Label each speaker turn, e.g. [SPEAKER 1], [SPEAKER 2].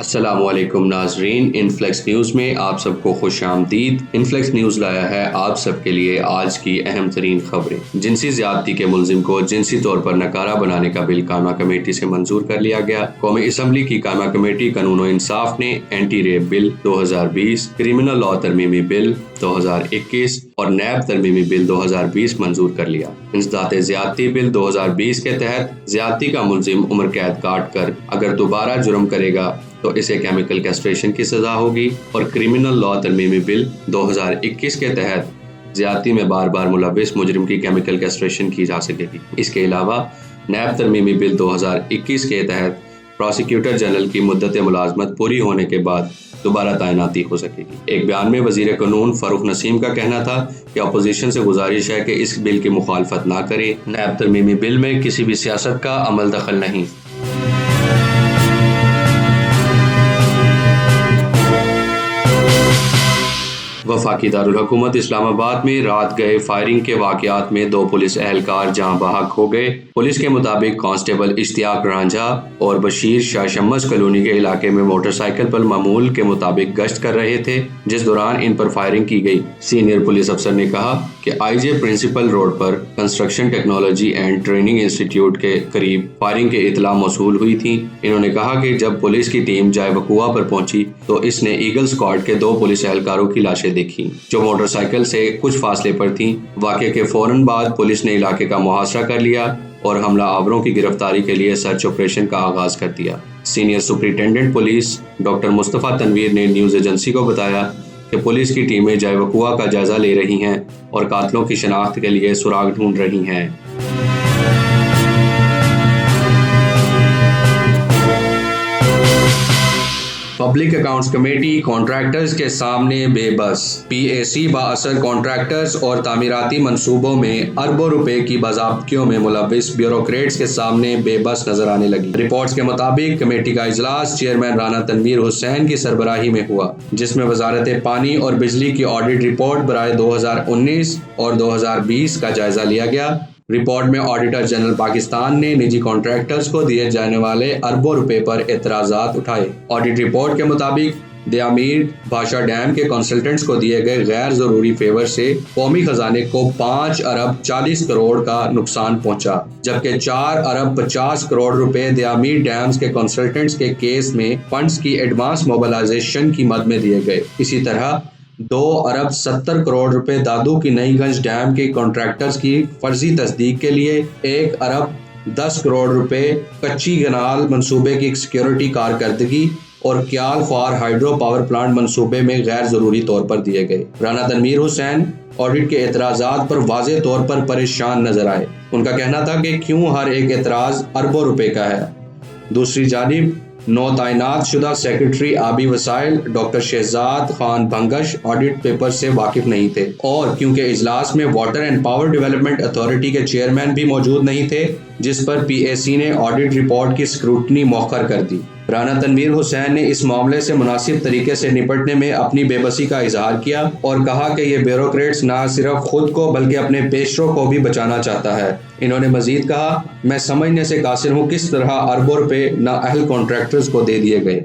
[SPEAKER 1] السلام علیکم ناظرین، انفلیکس نیوز میں آپ سب کو خوش آمدید۔ انفلیکس نیوز لایا ہے آپ سب کے لیے آج کی اہم ترین خبریں۔ جنسی زیادتی کے ملزم کو جنسی طور پر نکارہ بنانے کا بل قائمہ کمیٹی سے منظور کر لیا گیا۔ قومی اسمبلی کی قائمہ کمیٹی قانون و انصاف نے اینٹی ریپ بل 2020، کرمنل لاء ترمیمی بل 2021 اور نیب ترمیمی بل 2020 منظور کر لیا۔ انسداد زیادتی بل 2020 کے تحت زیادتی کا ملزم عمر قید کاٹ کر اگر دوبارہ جرم کرے گا تو اسے کیمیکل کیسٹریشن کی سزا ہوگی، اور کرمنل لاء ترمیمی بل 2021 کے تحت زیادتی میں بار بار ملوث مجرم کی کیمیکل کیسٹریشن کی جا سکے گی۔ اس کے علاوہ نیب ترمیمی بل 2021 کے تحت پراسیکیوٹر جنرل کی مدت ملازمت پوری ہونے کے بعد دوبارہ تعیناتی ہو سکے گی۔ ایک بیان میں وزیر قانون فاروق نسیم کا کہنا تھا کہ اپوزیشن سے گزارش ہے کہ اس بل کی مخالفت نہ کرے۔ نیب ترمیمی بل میں کسی بھی سیاست کا عمل دخل نہیں۔ وفاقی دارالحکومت اسلام آباد میں رات گئے فائرنگ کے واقعات میں 2 پولیس اہلکار جاں بحق ہو گئے۔ پولیس کے مطابق کانسٹیبل اشتیاق رانجھا اور بشیر شاہ شمس کالونی کے علاقے میں موٹر سائیکل پر معمول کے مطابق گشت کر رہے تھے، جس دوران ان پر فائرنگ کی گئی۔ سینئر پولیس افسر نے کہا کہ آئی جے پرنسپل روڈ پر construction technology and training institute کے قریب فائرنگ کی اطلاع موصول ہوئی تھی۔ انہوں نے کہا کہ جب پولیس کی ٹیم جائے وقوع پر پہنچی تو اس نے ایگل اسکواڈ کے 2 پولیس اہلکاروں کی لاشیں دیکھی جو موٹر سائیکل سے کچھ فاصلے پر تھیں۔ واقعے کے فوراً بعد پولیس نے علاقے کا محاصرہ کر لیا اور حملہ آوروں کی گرفتاری کے لیے سرچ آپریشن کا آغاز کر دیا۔ سینئر سپرنٹینڈنٹ پولیس ڈاکٹر مصطفیٰ تنویر نے نیوز ایجنسی کو بتایا کہ پولیس کی ٹیمیں جائے وقوع کا جائزہ لے رہی ہیں اور قاتلوں کی شناخت کے لیے سراغ ڈھونڈ رہی ہیں۔ پبلک اکاؤنٹس کمیٹی کانٹریکٹرز کے سامنے بے بس۔ پی اے سی بااثر کانٹریکٹرز اور تعمیراتی منصوبوں میں اربوں روپے کی باضابطگیوں میں ملوث بیوروکریٹس کے سامنے بے بس نظر آنے لگی۔ رپورٹس کے مطابق کمیٹی کا اجلاس چیئرمین رانا تنویر حسین کی سربراہی میں ہوا، جس میں وزارت پانی اور بجلی کی آڈٹ رپورٹ برائے 2019 اور 2020 کا جائزہ لیا گیا۔ رپورٹ میں آڈیٹر جنرل پاکستان نے نجی کانٹریکٹرز کو دیے جانے والے اربوں روپے پر اعتراضات اٹھائے۔ آڈٹ رپورٹ کے مطابق دیامیر بھاشا ڈیم کے کنسلٹنٹس کو دیے گئے غیر ضروری فیور سے قومی خزانے کو 5 ارب 40 کروڑ کا نقصان پہنچا، جبکہ 4 ارب 50 کروڑ روپے دیامیر ڈیمز کے کنسلٹنٹس کے کیس میں فنڈز کی ایڈوانس موبلائزیشن کی مد میں دیے گئے۔ اسی طرح 2 ارب 70 کروڑ روپے دادو کی نئی گنج ڈیم کے کنٹریکٹرز کی فرضی تصدیق کے لیے 1 ارب 10 کروڑ روپے کچی کنال منصوبے کی سیکیورٹی کارکردگی اور کیال خوار ہائیڈرو پاور پلانٹ منصوبے میں غیر ضروری طور پر دیے گئے۔ رانا تنویر حسین آڈٹ کے اعتراضات پر واضح طور پر پریشان نظر آئے۔ ان کا کہنا تھا کہ کیوں ہر ایک اعتراض اربوں روپے کا ہے۔ دوسری جانب نو تعینات شدہ سیکرٹری آبی وسائل doctor Shahzad Khan Bhangash audit paper سے واقف نہیں تھے، اور کیونکہ اجلاس میں water and power development authority کے چیئرمین بھی موجود نہیں تھے، جس پر پی اے سی نے آڈٹ رپورٹ کی سکروٹنی مؤخر کر دی۔ رانا تنویر حسین نے اس معاملے سے مناسب طریقے سے نپٹنے میں اپنی بے بسی کا اظہار کیا اور کہا کہ یہ بیوروکریٹس نہ صرف خود کو بلکہ اپنے پیشرو کو بھی بچانا چاہتا ہے۔ انہوں نے مزید کہا، میں سمجھنے سے قاصر ہوں کس طرح اربوں روپے نااہل کانٹریکٹرز کو دے دیے گئے۔